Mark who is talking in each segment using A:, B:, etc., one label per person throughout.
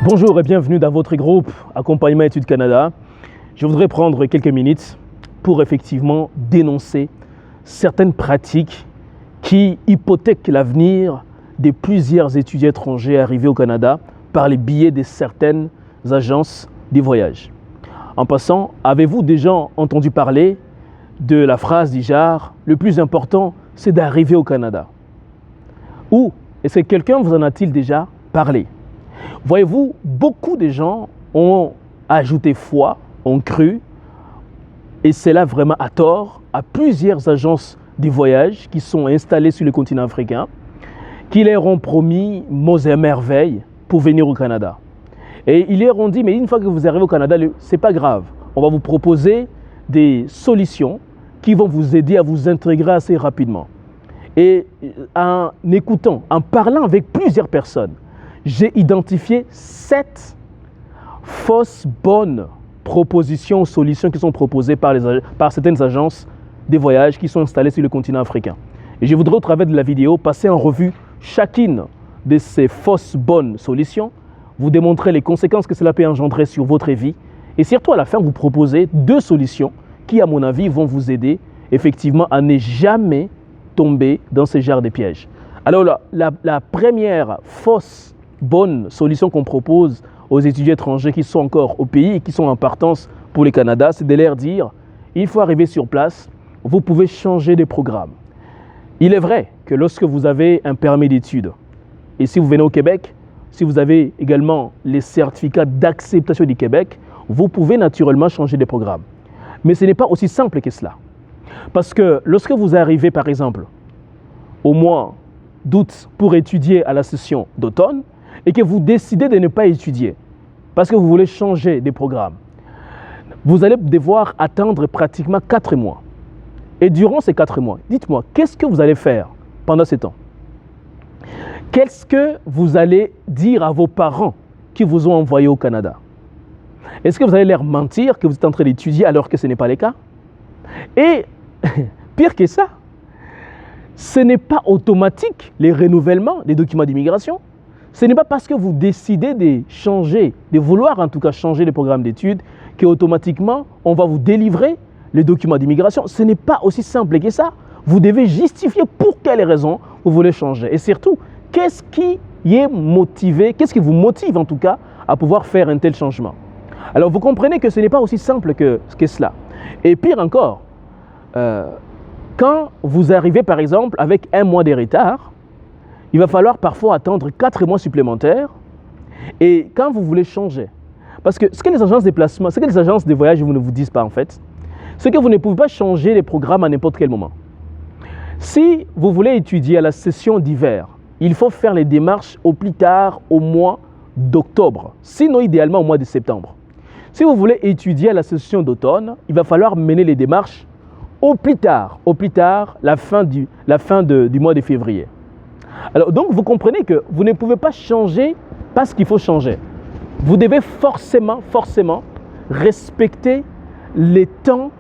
A: Bonjour et bienvenue dans votre groupe Accompagnement Études Canada. Je voudrais prendre quelques minutes pour effectivement dénoncer certaines pratiques qui hypothèquent l'avenir de plusieurs étudiants étrangers arrivés au Canada par les biais de certaines agences de voyage. En passant, avez-vous déjà entendu parler de la phrase du genre « le plus important, c'est d'arriver au Canada » ou est-ce que quelqu'un vous en a-t-il déjà parlé? Voyez-vous, beaucoup de gens ont ajouté foi, ont cru, et c'est là vraiment à tort, à plusieurs agences de voyage qui sont installées sur le continent africain, qui leur ont promis mots et merveilles pour venir au Canada. Et ils leur ont dit, mais une fois que vous arrivez au Canada, c'est pas grave, on va vous proposer des solutions qui vont vous aider à vous intégrer assez rapidement. Et en écoutant, en parlant avec plusieurs personnes, j'ai identifié 7 fausses bonnes propositions, solutions qui sont proposées par certaines agences de voyage qui sont installées sur le continent africain. Et je voudrais au travers de la vidéo passer en revue chacune de ces fausses bonnes solutions, vous démontrer les conséquences que cela peut engendrer sur votre vie et surtout à la fin vous proposer 2 solutions qui à mon avis vont vous aider effectivement à ne jamais tomber dans ce genre de pièges. Alors la première fausse bonne solution qu'on propose aux étudiants étrangers qui sont encore au pays et qui sont en partance pour le Canada, c'est de leur dire il faut arriver sur place, vous pouvez changer de programme. Il est vrai que lorsque vous avez un permis d'études et si vous venez au Québec, si vous avez également les certificats d'acceptation du Québec, vous pouvez naturellement changer de programme. Mais ce n'est pas aussi simple que cela. Parce que lorsque vous arrivez par exemple au mois d'août pour étudier à la session d'automne, et que vous décidez de ne pas étudier parce que vous voulez changer de programme, vous allez devoir attendre pratiquement 4 mois. Et durant ces 4 mois, dites-moi, qu'est-ce que vous allez faire pendant ce temps? Qu'est-ce que vous allez dire à vos parents qui vous ont envoyé au Canada? Est-ce que vous allez leur mentir que vous êtes en train d'étudier alors que ce n'est pas le cas? Et pire que ça, ce n'est pas automatique les renouvellements des documents d'immigration. Ce n'est pas parce que vous décidez de changer, de vouloir en tout cas changer le programme d'études, qu'automatiquement on va vous délivrer les documents d'immigration. Ce n'est pas aussi simple que ça. Vous devez justifier pour quelles raisons vous voulez changer. Et surtout, qu'est-ce qui vous motive en tout cas à pouvoir faire un tel changement? Alors vous comprenez que ce n'est pas aussi simple que cela. Et pire encore, quand vous arrivez par exemple avec 1 mois de retard, il va falloir parfois attendre 4 mois supplémentaires. Et quand vous voulez changer, parce que ce que les agences de placement, ce que les agences de voyage ne vous disent pas en fait, c'est que vous ne pouvez pas changer les programmes à n'importe quel moment. Si vous voulez étudier à la session d'hiver, il faut faire les démarches au plus tard au mois d'octobre, sinon idéalement au mois de septembre. Si vous voulez étudier à la session d'automne, il va falloir mener les démarches au plus tard la fin du mois de février. Alors donc vous comprenez que vous ne pouvez pas changer parce qu'il faut changer. Vous devez forcément respecter les temps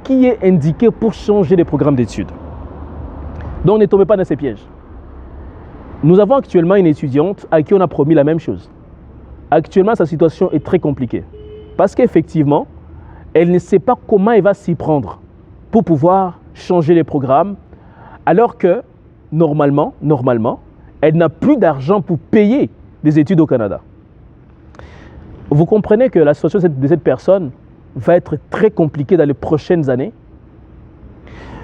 A: qui est indiqué pour changer les programmes d'études. Donc ne tombez pas dans ces pièges. Nous avons actuellement une étudiante à qui on a promis la même chose. Actuellement, sa situation est très compliquée parce qu'effectivement, elle ne sait pas comment elle va s'y prendre pour pouvoir changer les programmes alors que normalement, elle n'a plus d'argent pour payer des études au Canada. Vous comprenez que la situation de cette personne va être très compliquée dans les prochaines années.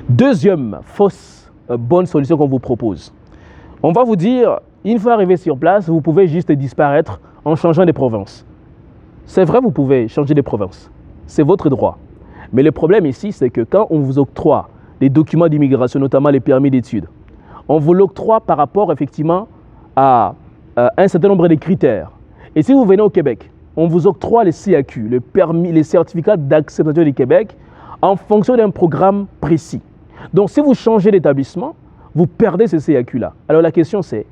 A: Deuxième fausse bonne solution qu'on vous propose. On va vous dire, une fois arrivé sur place, vous pouvez juste disparaître en changeant de province. C'est vrai, vous pouvez changer de province. C'est votre droit. Mais le problème ici, c'est que quand on vous octroie les documents d'immigration, notamment les permis d'études, on vous l'octroie par rapport effectivement à un certain nombre de critères. Et si vous venez au Québec, on vous octroie les CAQ, les certificats d'acceptation du Québec, en fonction d'un programme précis. Donc si vous changez d'établissement, vous perdez ce CAQ-là. Alors la question c'est,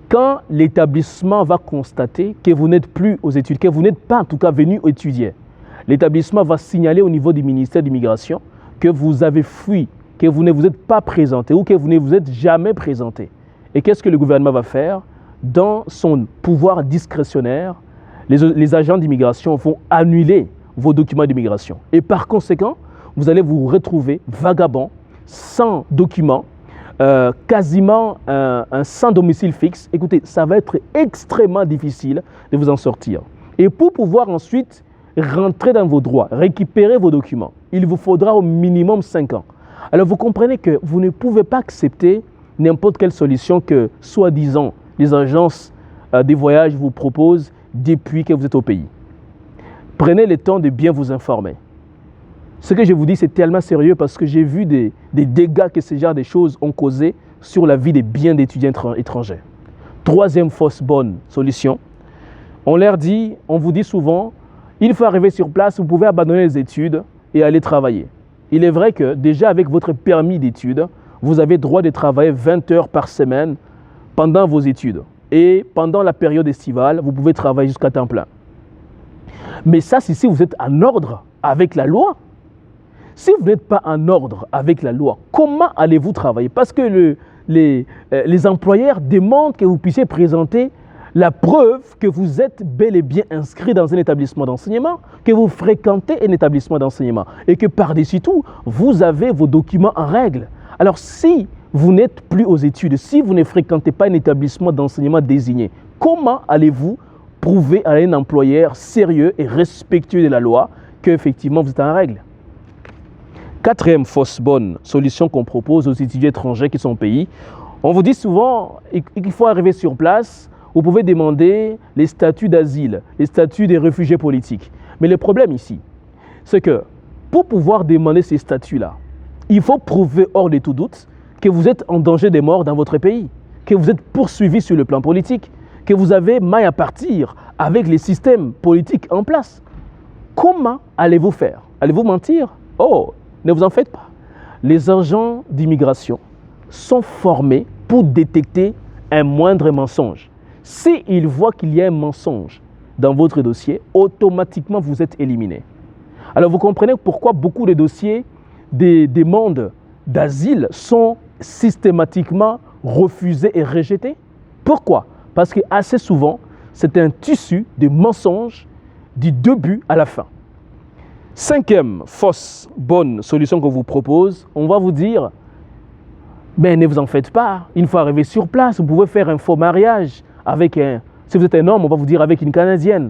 A: quand l'établissement va constater que vous n'êtes plus aux études, que vous n'êtes pas en tout cas venu étudier, l'établissement va signaler au niveau du ministère de l'Immigration que vous avez fui, que vous ne vous êtes pas présenté ou que vous ne vous êtes jamais présenté. Et qu'est-ce que le gouvernement va faire? dans son pouvoir discrétionnaire, les agents d'immigration vont annuler vos documents d'immigration. Et par conséquent, vous allez vous retrouver vagabond, sans documents, quasiment sans domicile fixe. Écoutez, ça va être extrêmement difficile de vous en sortir. Et pour pouvoir ensuite rentrer dans vos droits, récupérer vos documents, il vous faudra au minimum 5 ans. Alors vous comprenez que vous ne pouvez pas accepter n'importe quelle solution que, soi-disant, les agences des voyages vous proposent depuis que vous êtes au pays. Prenez le temps de bien vous informer. Ce que je vous dis, c'est tellement sérieux parce que j'ai vu des dégâts que ce genre de choses ont causé sur la vie de bien d'étudiants étrangers. Troisième fausse bonne solution, on vous dit souvent, il faut arriver sur place, vous pouvez abandonner les études et aller travailler. Il est vrai que déjà avec votre permis d'études, vous avez droit de travailler 20 heures par semaine pendant vos études. Et pendant la période estivale, vous pouvez travailler jusqu'à temps plein. Mais ça, c'est si vous êtes en ordre avec la loi. Si vous n'êtes pas en ordre avec la loi, comment allez-vous travailler? Parce que les employeurs demandent que vous puissiez présenter la preuve que vous êtes bel et bien inscrit dans un établissement d'enseignement, que vous fréquentez un établissement d'enseignement et que par-dessus tout, vous avez vos documents en règle. Alors si vous n'êtes plus aux études, si vous ne fréquentez pas un établissement d'enseignement désigné, comment allez-vous prouver à un employeur sérieux et respectueux de la loi qu'effectivement vous êtes en règle? Quatrième fausse bonne solution qu'on propose aux étudiants étrangers qui sont au pays, on vous dit souvent qu'il faut arriver sur place, vous pouvez demander les statuts d'asile, les statuts des réfugiés politiques. Mais le problème ici, c'est que pour pouvoir demander ces statuts-là, il faut prouver hors de tout doute que vous êtes en danger de mort dans votre pays, que vous êtes poursuivi sur le plan politique, que vous avez maille à partir avec les systèmes politiques en place. Comment allez-vous faire? Allez-vous mentir? Oh, ne vous en faites pas. Les agents d'immigration sont formés pour détecter un moindre mensonge. S'ils voient qu'il y a un mensonge dans votre dossier, automatiquement vous êtes éliminé. Alors vous comprenez pourquoi beaucoup de dossiers des demandes d'asile sont systématiquement refusés et rejetés? Pourquoi? Parce que assez souvent, c'est un tissu de mensonges du début à la fin. Cinquième fausse bonne solution qu'on vous propose, on va vous dire, mais ne vous en faites pas, il faut arriver sur place, vous pouvez faire un faux mariage avec si vous êtes un homme, on va vous dire avec une Canadienne.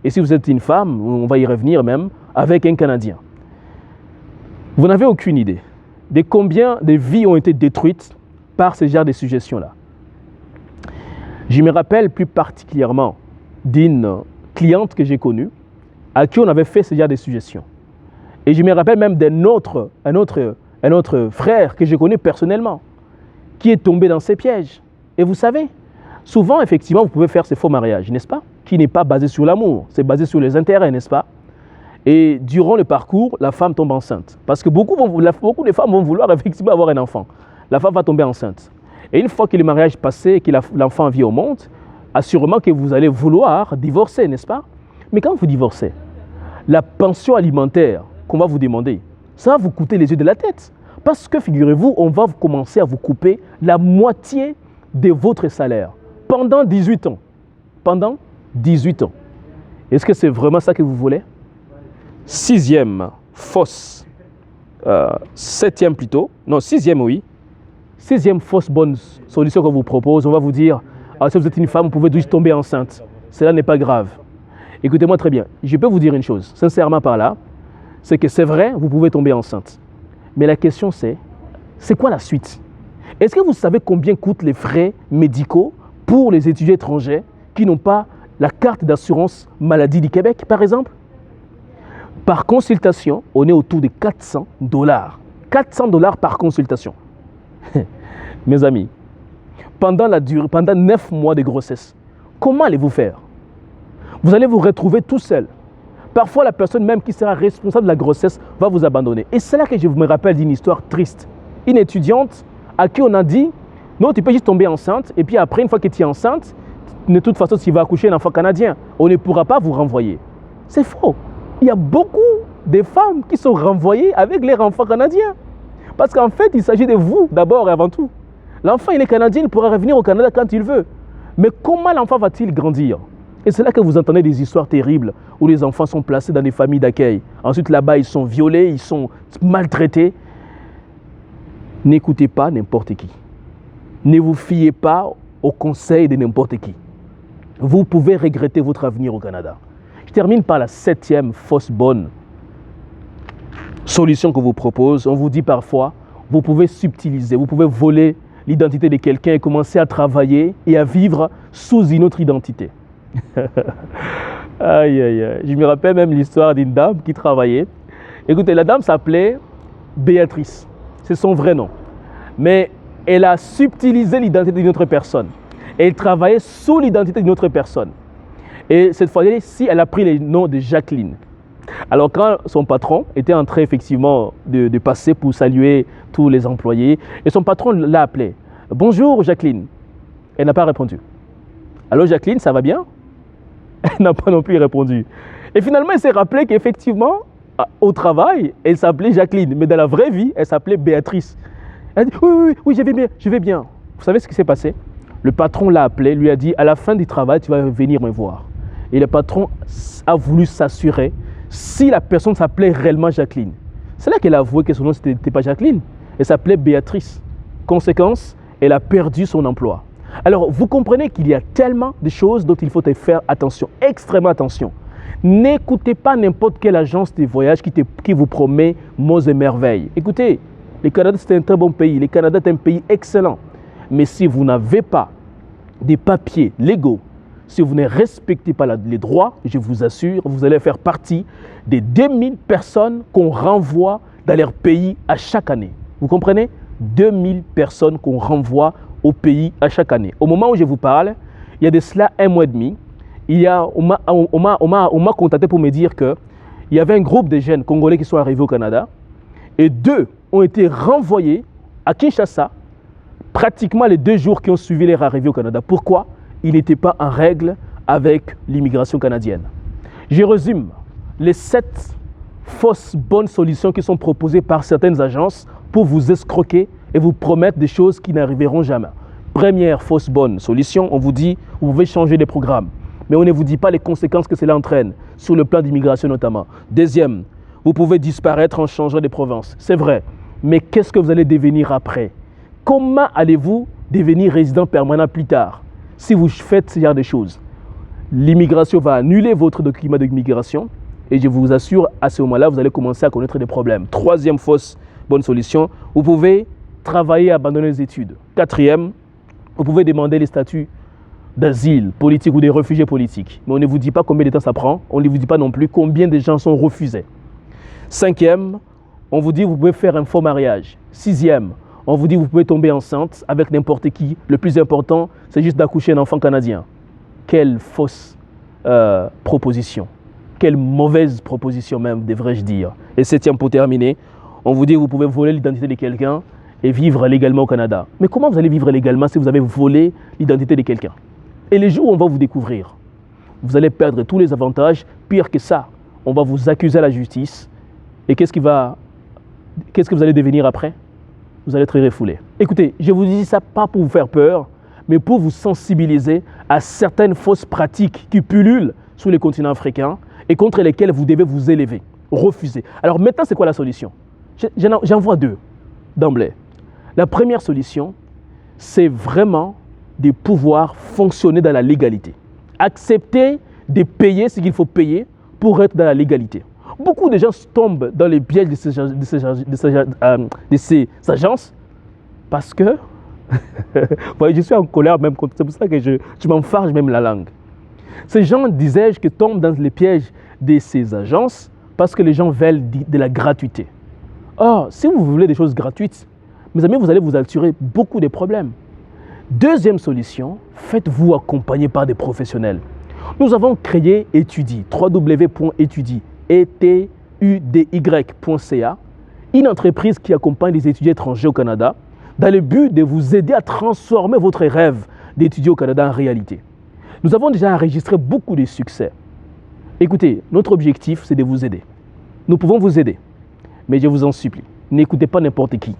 A: Et si vous êtes une femme, on va y revenir même, avec un Canadien. Vous n'avez aucune idée de combien de vies ont été détruites par ce genre de suggestions-là. Je me rappelle plus particulièrement d'une cliente que j'ai connue à qui on avait fait ce genre de suggestions. Et je me rappelle même d'un autre frère que j'ai connu personnellement qui est tombé dans ces pièges. Et vous savez, souvent, effectivement, vous pouvez faire ces faux mariages, n'est-ce pas? Qui n'est pas basé sur l'amour, c'est basé sur les intérêts, n'est-ce pas? Et durant le parcours, la femme tombe enceinte. Parce que beaucoup de femmes vont vouloir effectivement avoir un enfant. La femme va tomber enceinte. Et une fois que le mariage est passé et que l'enfant vient au monde, assurément que vous allez vouloir divorcer, n'est-ce pas? Mais quand vous divorcez, la pension alimentaire qu'on va vous demander, ça va vous coûter les yeux de la tête. Parce que, figurez-vous, on va commencer à vous couper la moitié de votre salaire pendant 18 ans. Pendant 18 ans. Est-ce que c'est vraiment ça que vous voulez? Sixième fausse, septième plutôt, non, sixième oui. Sixième fausse bonne solution qu'on vous propose, on va vous dire, si vous êtes une femme, vous pouvez juste tomber enceinte. Cela n'est pas grave. Écoutez-moi très bien, je peux vous dire une chose, sincèrement par là, c'est que c'est vrai, vous pouvez tomber enceinte. Mais la question c'est quoi la suite? Est-ce que vous savez combien coûtent les frais médicaux pour les étudiants étrangers qui n'ont pas la carte d'assurance maladie du Québec, par exemple? Par consultation, on est autour de 400 $. 400 $ par consultation. Mes amis, pendant 9 mois de grossesse, comment allez-vous faire? Vous allez vous retrouver tout seul. Parfois, la personne même qui sera responsable de la grossesse va vous abandonner. Et c'est là que je me rappelle d'une histoire triste. Une étudiante à qui on a dit, non, tu peux juste tomber enceinte, et puis après, une fois que tu es enceinte, de toute façon, tu vas accoucher un enfant canadien. On ne pourra pas vous renvoyer. C'est faux. Il y a beaucoup de femmes qui sont renvoyées avec leurs enfants canadiens. Parce qu'en fait, il s'agit de vous d'abord et avant tout. L'enfant, il est canadien, il pourra revenir au Canada quand il veut. Mais comment l'enfant va-t-il grandir? Et c'est là que vous entendez des histoires terribles où les enfants sont placés dans des familles d'accueil. Ensuite, là-bas, ils sont violés, ils sont maltraités. N'écoutez pas n'importe qui. Ne vous fiez pas aux conseils de n'importe qui. Vous pouvez regretter votre avenir au Canada. Je termine par la 7e fausse bonne solution que vous propose. On vous dit parfois, vous pouvez subtiliser, vous pouvez voler l'identité de quelqu'un et commencer à travailler et à vivre sous une autre identité. Aïe, aïe, aïe. Je me rappelle même l'histoire d'une dame qui travaillait. Écoutez, la dame s'appelait Béatrice. C'est son vrai nom. Mais elle a subtilisé l'identité d'une autre personne. Elle travaillait sous l'identité d'une autre personne. Et cette fois-ci, elle a pris le nom de Jacqueline. Alors quand son patron était en train effectivement de passer pour saluer tous les employés, et son patron l'a appelée. « Bonjour Jacqueline ». Elle n'a pas répondu. « Allô Jacqueline, ça va bien ?» Elle n'a pas non plus répondu. Et finalement, elle s'est rappelé qu'effectivement, au travail, elle s'appelait Jacqueline, mais dans la vraie vie, elle s'appelait Béatrice. Elle a dit « Oui, je vais bien, je vais bien ». Vous savez ce qui s'est passé? Le patron l'a appelé, lui a dit « À la fin du travail, tu vas venir me voir ». Et le patron a voulu s'assurer si la personne s'appelait réellement Jacqueline. C'est là qu'elle a avoué que son nom n'était pas Jacqueline, elle s'appelait Béatrice. Conséquence, elle a perdu son emploi. Alors, vous comprenez qu'il y a tellement de choses dont il faut faire attention, extrêmement attention. N'écoutez pas n'importe quelle agence de voyage qui vous promet mots et merveilles. Écoutez, le Canada, c'est un très bon pays. Le Canada est un pays excellent. Mais si vous n'avez pas des papiers légaux, si vous ne respectez pas les droits, je vous assure, vous allez faire partie des 2000 personnes qu'on renvoie dans leur pays à chaque année. Vous comprenez? 2000 personnes qu'on renvoie au pays à chaque année. Au moment où je vous parle, il y a de cela 1 mois et demi, on m'a contacté pour me dire qu'il y avait un groupe de jeunes Congolais qui sont arrivés au Canada et 2 ont été renvoyés à Kinshasa pratiquement les 2 jours qui ont suivi leur arrivée au Canada. Pourquoi? Ils n'étaient pas en règle avec l'immigration canadienne. Je résume les 7 fausses bonnes solutions qui sont proposées par certaines agences pour vous escroquer et vous promettre des choses qui n'arriveront jamais. Première fausse bonne solution, on vous dit vous pouvez changer de programme, mais on ne vous dit pas les conséquences que cela entraîne sur le plan d'immigration notamment. Deuxième, vous pouvez disparaître en changeant de province. C'est vrai, mais qu'est-ce que vous allez devenir après? Comment allez-vous devenir résident permanent plus tard si vous faites ce genre de choses? L'immigration va annuler votre document d'immigration et je vous assure, à ce moment-là, vous allez commencer à connaître des problèmes. Troisième fausse bonne solution, vous pouvez travailler et abandonner les études. Quatrième, vous pouvez demander les statuts d'asile politique ou des réfugiés politiques. Mais on ne vous dit pas combien de temps ça prend, on ne vous dit pas non plus combien de gens sont refusés. Cinquième, on vous dit que vous pouvez faire un faux mariage. Sixième, on vous dit que vous pouvez tomber enceinte avec n'importe qui. Le plus important, c'est juste d'accoucher un enfant canadien. Quelle fausse proposition. Quelle mauvaise proposition même, devrais-je dire. Et septième, pour terminer, on vous dit que vous pouvez voler l'identité de quelqu'un et vivre légalement au Canada. Mais comment vous allez vivre légalement si vous avez volé l'identité de quelqu'un? Et les jours où on va vous découvrir, vous allez perdre tous les avantages. Pire que ça, on va vous accuser à la justice. Et qu'est-ce que vous allez devenir après? Vous allez être refoulé. Écoutez, je vous dis ça pas pour vous faire peur, mais pour vous sensibiliser à certaines fausses pratiques qui pullulent sur les continents africains et contre lesquelles vous devez vous élever, refuser. Alors maintenant, c'est quoi la solution? J'en vois 2 d'emblée. La première solution, c'est vraiment de pouvoir fonctionner dans la légalité. Accepter de payer ce qu'il faut payer pour être dans la légalité. Beaucoup de gens tombent dans les pièges de ces agences parce que je suis en colère même, c'est pour ça que je m'enfarge même la langue. Ces gens, disais-je, que tombent dans les pièges de ces agences parce que les gens veulent de la gratuité. Or, si vous voulez des choses gratuites, mes amis, vous allez vous attirer beaucoup de problèmes. Deuxième solution, faites-vous accompagner par des professionnels. Nous avons créé Etudy, www.etudy.ca, une entreprise qui accompagne les étudiants étrangers au Canada dans le but de vous aider à transformer votre rêve d'étudier au Canada en réalité. Nous avons déjà enregistré beaucoup de succès. Écoutez, notre objectif, c'est de vous aider. Nous pouvons vous aider, mais je vous en supplie, n'écoutez pas n'importe qui.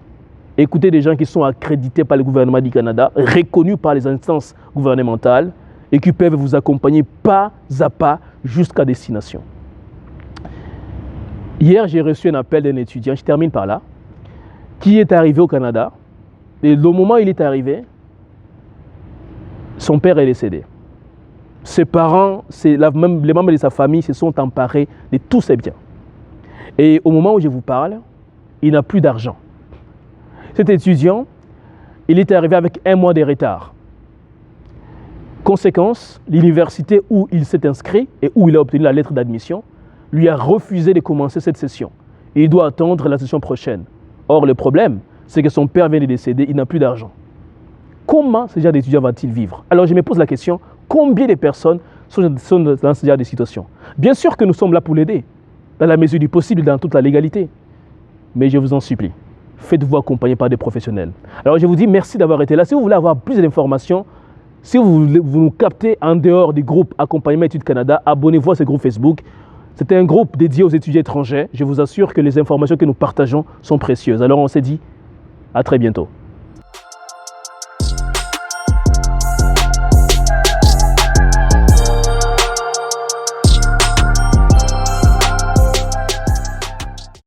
A: Écoutez des gens qui sont accrédités par le gouvernement du Canada, reconnus par les instances gouvernementales et qui peuvent vous accompagner pas à pas jusqu'à destination. Hier, j'ai reçu un appel d'un étudiant, je termine par là, qui est arrivé au Canada. Et au moment où il est arrivé, son père est décédé. Ses parents, les membres de sa famille se sont emparés de tous ses biens. Et au moment où je vous parle, il n'a plus d'argent. Cet étudiant, il est arrivé avec 1 mois de retard. Conséquence, l'université où il s'est inscrit et où il a obtenu la lettre d'admission lui a refusé de commencer cette session. Et il doit attendre la session prochaine. Or, le problème, c'est que son père vient de décéder, il n'a plus d'argent. Comment ce genre d'étudiant va-t-il vivre? Alors, je me pose la question, combien de personnes sont dans ce genre de situation? Bien sûr que nous sommes là pour l'aider, dans la mesure du possible, dans toute la légalité. Mais je vous en supplie, faites-vous accompagner par des professionnels. Alors, je vous dis merci d'avoir été là. Si vous voulez avoir plus d'informations, si vous nous captez en dehors du groupe Accompagnement Études Canada, abonnez-vous à ce groupe Facebook. C'est un groupe dédié aux étudiants étrangers. Je vous assure que les informations que nous partageons sont précieuses. Alors, on s'est dit à très bientôt.